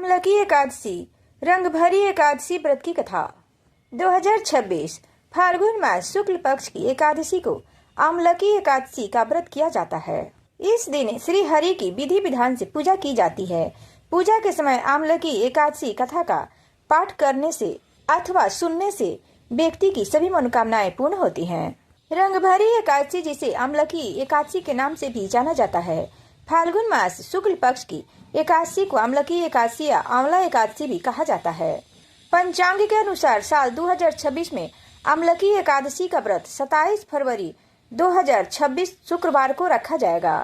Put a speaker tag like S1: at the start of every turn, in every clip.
S1: आमलकी एकादशी रंग भरी एकादशी व्रत की कथा। 2026 फाल्गुन मास शुक्ल पक्ष की एकादशी को आमलकी एकादशी का व्रत किया जाता है। इस दिन श्री हरि की विधि विधान से पूजा की जाती है। पूजा के समय आमलकी एकादशी कथा का पाठ करने से अथवा सुनने से व्यक्ति की सभी मनोकामनाएं पूर्ण होती हैं। रंग भरी एकादशी जिसे आमलकी एकादशी के नाम से भी जाना जाता है। फाल्गुन मास शुक्ल पक्ष की एकादशी को आमलकी एकादशी या आंवला एकादशी भी कहा जाता है। पंचांग के अनुसार साल 2026 में आमलकी एकादशी का व्रत 27 फरवरी 2026 शुक्रवार को रखा जाएगा।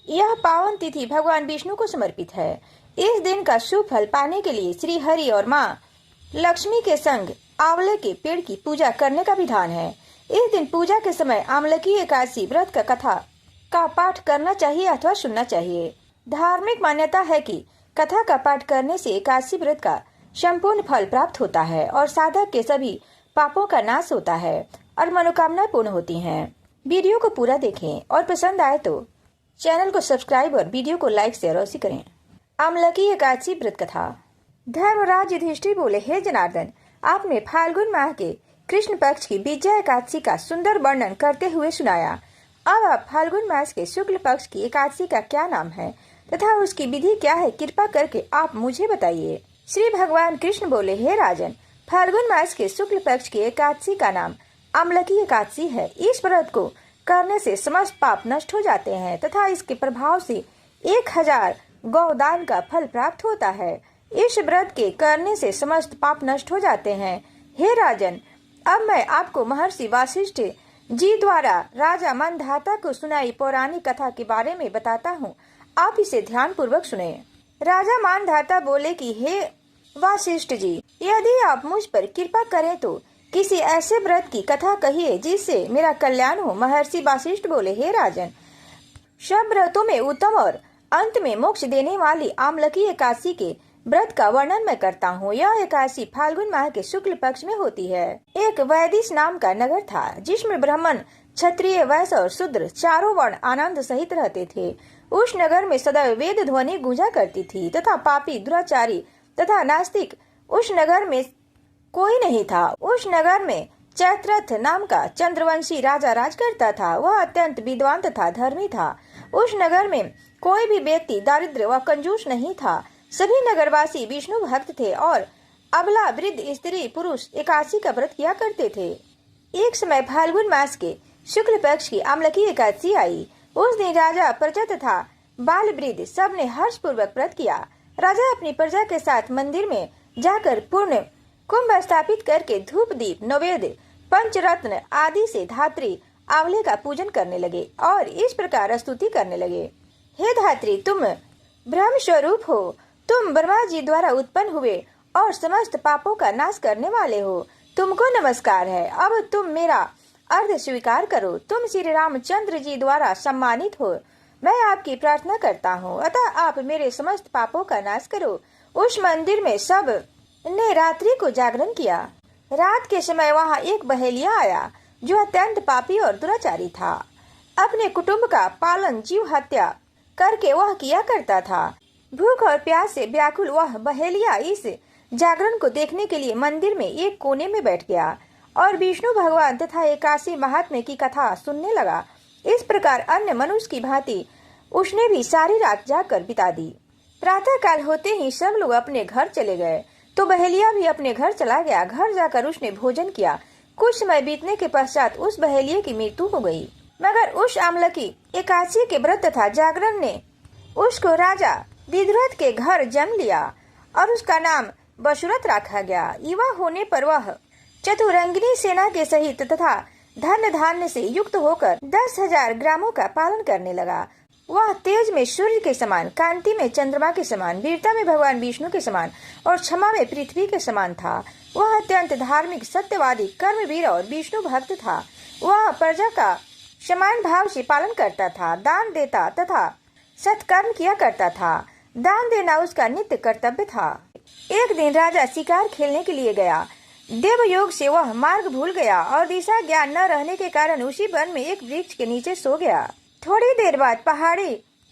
S1: यह पावन तिथि भगवान विष्णु को समर्पित है। इस दिन का शुभ फल पाने के लिए श्री हरि और माँ लक्ष्मी के संग आंवले के पेड़ की पूजा करने का विधान है। इस दिन पूजा के समय आमलकी एकादशी व्रत का कथा का पाठ करना चाहिए अथवा सुनना चाहिए। धार्मिक मान्यता है कि कथा का पाठ करने से एकादशी व्रत का संपूर्ण फल प्राप्त होता है और साधक के सभी पापों का नाश होता है और मनोकामना पूर्ण होती हैं। वीडियो को पूरा देखें और पसंद आए तो चैनल को सब्सक्राइब और वीडियो को लाइक शेयर अवश्य करें। आमलकी एकादशी व्रत कथा। धर्मराज युधिष्ठिर बोले, हे जनार्दन, आपने फाल्गुन माह के कृष्ण पक्ष की विजया एकादशी का सुंदर वर्णन करते हुए सुनाया। अब आप फाल्गुन मास के शुक्ल पक्ष की एकादशी का क्या नाम है तथा उसकी विधि क्या है, कृपा करके आप मुझे बताइए। श्री भगवान कृष्ण बोले, हे राजन, फाल्गुन मास के शुक्ल पक्ष की एकादशी का नाम आमलकी एकादशी है। इस व्रत को करने से समस्त पाप नष्ट हो जाते हैं तथा इसके प्रभाव से 1000 गौदान का फल प्राप्त होता है। इस व्रत के करने से समस्त पाप नष्ट हो जाते हैं। हे राजन, अब मैं आपको महर्षि वासिष्ठ जी द्वारा राजा मानधाता को सुनाई पौराणिक कथा के बारे में बताता हूँ, आप इसे ध्यान पूर्वक सुने। राजा मानधाता बोले कि हे वासिष्ठ जी, यदि आप मुझ पर कृपा करें तो किसी ऐसे व्रत की कथा कहिए जिससे मेरा कल्याण हो। महर्षि वासिष्ठ बोले, हे राजन, सब व्रतों में उत्तम और अंत में मोक्ष देने वाली आमलकी एकादशी के व्रत का वर्णन मैं करता हूँ। यह एकादशी फाल्गुन माह के शुक्ल पक्ष में होती है। एक वैदिश नाम का नगर था जिसमें ब्राह्मण, क्षत्रिय, वैश्य और शूद्र चारों वर्ण आनंद सहित रहते थे। उस नगर में सदैव वेद ध्वनि गूंजा करती थी तथा पापी, दुराचारी तथा नास्तिक उस नगर में कोई नहीं था। उस नगर में चैत्रथ नाम का चंद्रवंशी राजा राज करता था। वह अत्यंत विद्वान तथा धर्मी था। उस नगर में कोई भी व्यक्ति दारिद्र व कंजूस नहीं था। सभी नगरवासी विष्णु भक्त थे और अबला, वृद्ध, स्त्री, पुरुष एकादशी का व्रत किया करते थे। एक समय फाल्गुन मास के शुक्ल पक्ष की आमलकी एकादशी आई। उस दिन राजा, प्रजा तथा बाल वृद्ध सब ने हर्ष पूर्वक व्रत किया। राजा अपनी प्रजा के साथ मंदिर में जाकर पूर्ण कुंभ स्थापित करके धूप, दीप, नैवेद्य, पंचरत्न आदि से धात्री आंवले का पूजन करने लगे और इस प्रकार स्तुति करने लगे। हे धात्री, तुम ब्रह्म स्वरूप हो। तुम ब्रह्मा जी द्वारा उत्पन्न हुए और समस्त पापों का नाश करने वाले हो। तुमको नमस्कार है। अब तुम मेरा अर्घ स्वीकार करो। तुम श्री रामचंद्र जी द्वारा सम्मानित हो। मैं आपकी प्रार्थना करता हूँ, अतः आप मेरे समस्त पापों का नाश करो। उस मंदिर में सब ने रात्रि को जागरण किया। रात के समय वहाँ एक बहेलिया आया जो अत्यंत पापी और दुराचारी था। अपने कुटुंब का पालन जीव हत्या करके वह किया करता था। भूख और प्यास से व्याकुल वह बहेलिया इस जागरण को देखने के लिए मंदिर में एक कोने में बैठ गया और विष्णु भगवान तथा एकादशी महात्म्य की कथा सुनने लगा। इस प्रकार अन्य मनुष्य की भांति उसने भी सारी रात जाकर बिता दी। प्रातः काल होते ही सब लोग अपने घर चले गए तो बहेलिया भी अपने घर चला गया। घर जाकर उसने भोजन किया। कुछ समय बीतने के पश्चात उस बहेलिये की मृत्यु हो गई। मगर उस आमलकी एकादशी के व्रत तथा जागरण ने उसको राजा विदुरथ के घर जन्म लिया और उसका नाम बसुरथ रखा गया। युवा होने पर वह चतुरंगिनी सेना के सहित तथा धन धान्य से युक्त होकर 10,000 ग्रामों का पालन करने लगा। वह तेज में सूर्य के समान, कांति में चंद्रमा के समान, वीरता में भगवान विष्णु के समान और क्षमा में पृथ्वी के समान था। वह अत्यंत धार्मिक, सत्यवादी, कर्मवीर और विष्णु भक्त था। वह प्रजा का समान भाव से पालन करता था, दान देता तथा सत्कर्म किया करता था। दान देना उसका नित्य कर्तव्य था। एक दिन राजा शिकार खेलने के लिए गया। देवयोग से वह मार्ग भूल गया और दिशा ज्ञान न रहने के कारण उसी वन में एक वृक्ष के नीचे सो गया। थोड़ी देर बाद पहाड़ी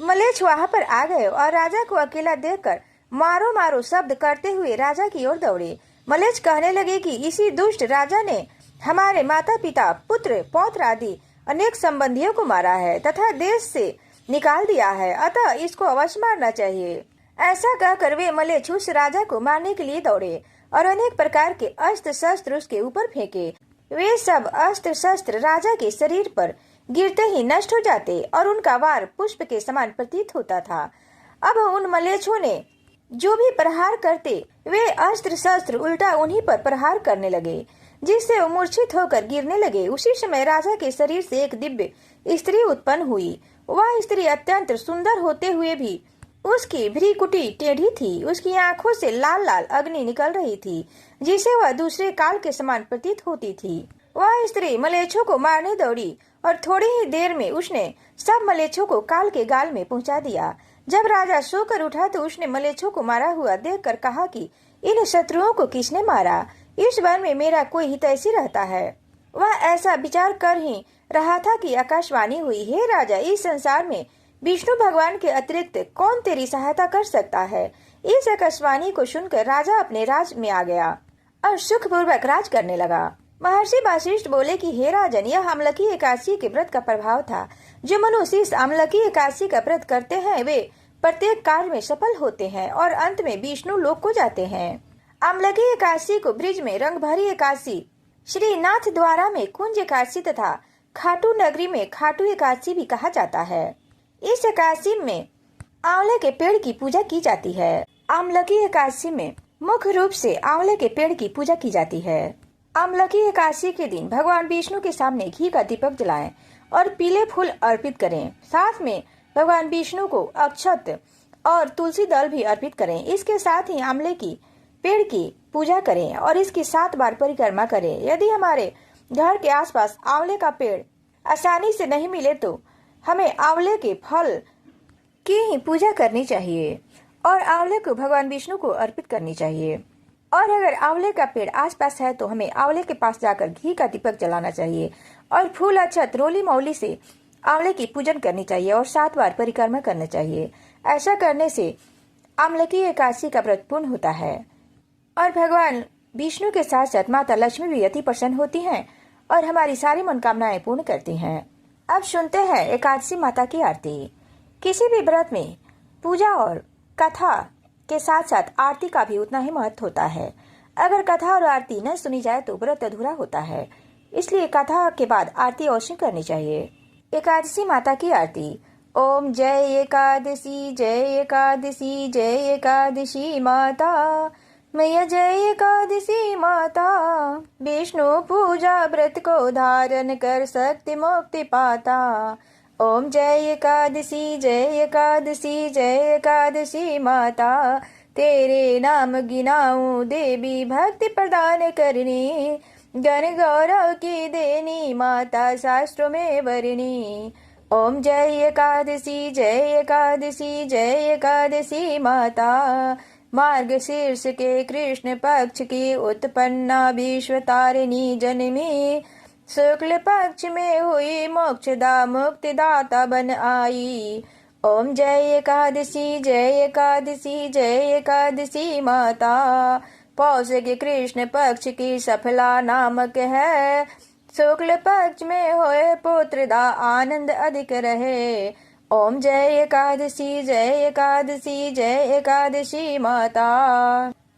S1: मलेच्छ वहां पर आ गए और राजा को अकेला देखकर मारो मारो शब्द करते हुए राजा की ओर दौड़े। मलेच्छ कहने लगे कि इसी दुष्ट राजा ने हमारे माता पिता, पुत्र, पौत्र आदि अनेक संबंधियों को मारा है तथा देश से निकाल दिया है, अतः इसको अवश्य मारना चाहिए। ऐसा कहकर वे मलेच्छ उस राजा को मारने के लिए दौड़े और अनेक प्रकार के अस्त्र शस्त्र उसके ऊपर फेंके। वे सब अस्त्र शस्त्र राजा के शरीर पर गिरते ही नष्ट हो जाते और उनका वार पुष्प के समान प्रतीत होता था। अब उन मलेच्छों ने जो भी प्रहार करते वे अस्त्र शस्त्र उल्टा उन्हीं पर प्रहार करने लगे, जिससे वो मूर्छित होकर गिरने लगे। उसी समय राजा के शरीर से एक दिव्य स्त्री उत्पन्न हुई। वह स्त्री अत्यंत सुंदर होते हुए भी उसकी भ्रीकुटी टेढ़ी थी। उसकी आंखों से लाल लाल अग्नि निकल रही थी, जिसे वह दूसरे काल के समान प्रतीत होती थी। वह स्त्री मलेच्छों को मारने दौड़ी और थोड़ी ही देर में उसने सब मलेच्छों को काल के गाल में पहुंचा दिया। जब राजा सोकर उठा तो उसने मलेच्छों को मारा हुआ देखकर कहा कि इन शत्रुओं को किसने मारा? इस वन में मेरा कोई हितैषी रहता है। वह ऐसा विचार कर ही रहा था कि आकाशवाणी हुई, हे राजा, इस संसार में विष्णु भगवान के अतिरिक्त कौन तेरी सहायता कर सकता है? इस आकाशवाणी को सुनकर राजा अपने राज में आ गया और सुखपूर्वक राज करने लगा। महर्षि वशिष्ठ बोले कि हे राजन, यह अम्लकी एकादशी के व्रत का प्रभाव था। जो मनुष्य इस अम्लकी एकादशी का व्रत करते हैं वे प्रत्येक कार्य में सफल होते हैं और अंत में विष्णु लोक को जाते हैं। अम्लकी एकादशी को ब्रिज में रंगभरी एकादशी, श्रीनाथ द्वारा में कुंज एकादशी तथा खाटू नगरी में खाटू एकादशी भी कहा जाता है। इस एकादशी में आंवले के पेड़ की पूजा की जाती है। अम्लकी एकादशी में मुख्य रूप से आंवले के पेड़ की पूजा की जाती है। अम्लकी एकादशी के दिन भगवान विष्णु के सामने घी का दीपक जलाएं और पीले फूल अर्पित करें। साथ में भगवान विष्णु को अक्षत और तुलसी दल भी अर्पित करें। इसके साथ ही आंवले की पेड़ की पूजा करें और इसकी 7 बार परिक्रमा करें। यदि हमारे घर के आसपास आंवले का पेड़ आसानी से नहीं मिले तो हमें आंवले के फल की ही पूजा करनी चाहिए और आंवले को भगवान विष्णु को अर्पित करनी चाहिए। और अगर आंवले का पेड़ आसपास है तो हमें आंवले के पास जाकर घी का दीपक जलाना चाहिए और फूल, अक्षत, रोली मौली से आंवले की पूजन करनी चाहिए और 7 बार परिक्रमा करना चाहिए। ऐसा करने से अम्लकी एकादशी का व्रत पूर्ण होता है और भगवान विष्णु के साथ साथ माता लक्ष्मी भी अति प्रसन्न होती हैं और हमारी सारी मनोकामनाएं पूर्ण करती हैं। अब सुनते हैं एकादशी माता की आरती। किसी भी व्रत में पूजा और कथा के साथ साथ आरती का भी उतना ही महत्व होता है। अगर कथा और आरती न सुनी जाए तो व्रत अधूरा होता है, इसलिए कथा के बाद आरती अवश्य करनी चाहिए। एकादशी माता की आरती। ओम जय एकादशी, जय एकादशी, जय एकादशी माता, मैया जय एकादशी माता। विष्णु पूजा व्रत को धारण कर शक्ति मुक्ति पाता। ओम जय एकादशी, जय एकादशी, जय एकादशी माता। तेरे नाम गिनाऊं देवी भक्ति प्रदान करनी, गण गौरव की देनी माता शास्त्रों में वरनी। ओम जय एकादशी, जय एकादशी, जय एकादशी माता। मार्ग शीर्ष के कृष्ण पक्ष की उत्पन्ना विश्व तारिणी जनमी, शुक्ल पक्ष में हुई मोक्षदा मुक्तिदाता बन आई। ओम जय एकादशी, जय एकादशी, जय एकादशी माता। पौष के कृष्ण पक्ष की सफला नामक है, शुक्ल पक्ष में होए पुत्रदा आनंद अधिक रहे। ओम जय एकादशी, जय एकादशी, जय एकादशी माता।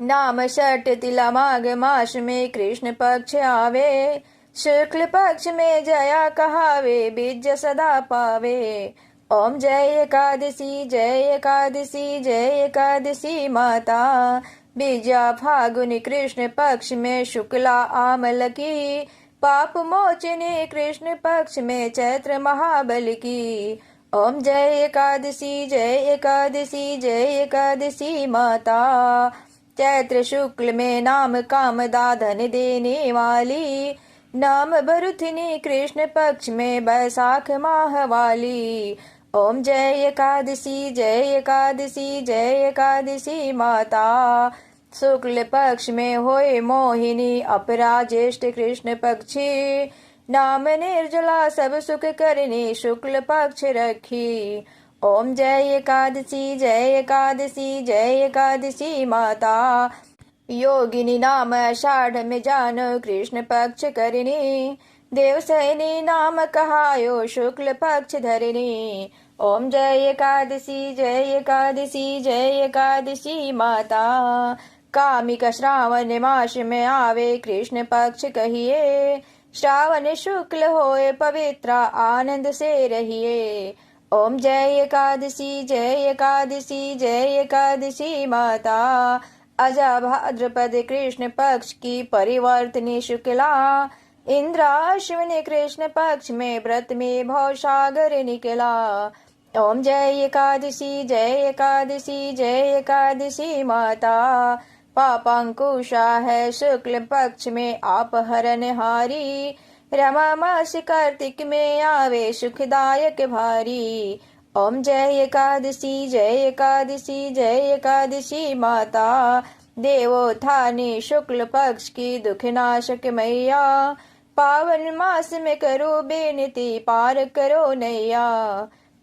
S1: नाम षट तिला माघ मास में कृष्ण पक्ष आवे, शुक्ल पक्ष में जया कहावे, बीज सदा पावे। ओम जय एकादशी, जय एकादशी, जय एकादशी माता। बीजा फागुन कृष्ण पक्ष में शुक्ला आमल की, पाप मोचने कृष्ण पक्ष में चैत्र महाबल की। ओम जय एकादशी, जय एकादशी, जय एकादशी माता। चैत्र शुक्ल में नाम कामदा धन देने वाली, नाम भरुथिनी कृष्ण पक्ष में बैसाख माह वाली। ओम जय एकादशी, जय एकादशी, जय एकादशी माता। शुक्ल पक्ष में होए मोहिनी अपरा ज्येष्ठ कृष्ण पक्षी, नाम निर्जला सब सुख करने शुक्ल पक्ष रखी। ओम जय एकादशी जय एकादशी जय एकादशी माता। योगिनी नाम आषाढ़ में जानो कृष्ण पक्ष करिनी। देवसैनी नाम कहायो शुक्ल पक्ष धरिनी। ओम जय एकादशी जय एकादशी जय एकादशी माता। कामिक श्रावण मास में आवे कृष्ण पक्ष कहिए। श्रावण शुक्ल होए पवित्र आनंद से रहिए। ओम जय एकादशी जय एकादशी जय एकादशी माता। अजा भाद्रपद कृष्ण पक्ष की परिवर्तनी शुक्ला। इंद्राश्विनी कृष्ण पक्ष में व्रत में भवसागर निकला। ओम जय एकादशी जय एकादशी जय एकादशी माता। पापांकुशा है शुक्ल पक्ष में आप हरण हारी। रमा मास कार्तिक में आवे सुखदायक भारी। ओम जय एकादशी जय एकादशी जय एकादशी माता। देवोत्थानी शुक्ल पक्ष की दुखनाशक मैया। पावन मास में करो बेनती पार करो नैया।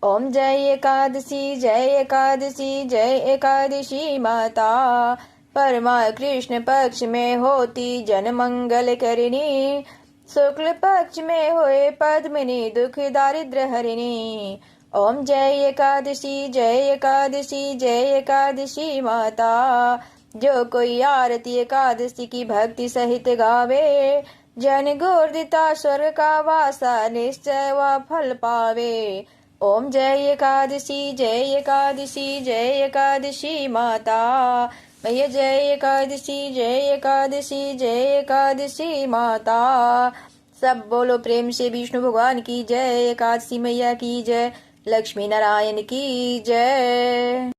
S1: ओम जय एकादशी जय एकादशी जय एकादशी माता। परमा कृष्ण पक्ष में होती जन मंगल करिनी। शुक्ल पक्ष में होए पद्मिनी दुख दारिद्र हरिणी। ओम जय एकादशी जय एकादशी जय एकादशी माता। जो कोई आरती एकादशी की भक्ति सहित गावे। जन गोर्दिता स्वर्ग का वासा निश्चय वह फल पावे। ओम जय एकादशी जय एकादशी जय एकादशी माता। मैया जय एकादशी जय एकादशी जय एकादशी माता। सब बोलो प्रेम से विष्णु भगवान की जय। एकादशी मैया की जय। लक्ष्मी नारायण की जय।